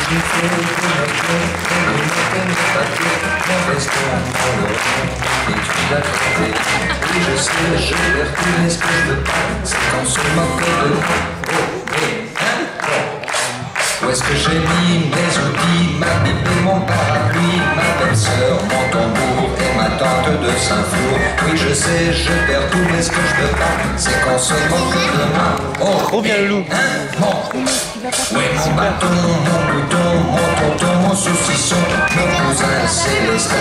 j'ai fait de la fleur, et le matin de papier, mon veston dans le rond, et tu l'as trouvé. Oui, je sais, je perds tout, mais ce que je veux pas, c'est qu'on se moque de moi. Oh, et, hein, bon. Où est-ce que j'ai mis mes outils, ma pipe et mon parapluie, ma belle-sœur, mon tambour et ma tante de Saint-Flour? Oui, je sais, je perds tout, mais ce que je veux pas, c'est qu'on se moque de moi. Oh, Trop bien le loup. hein, bon. Oui, mon bâton, mon bouton, mon tonton, mon saucisson, mon cousin Célestin.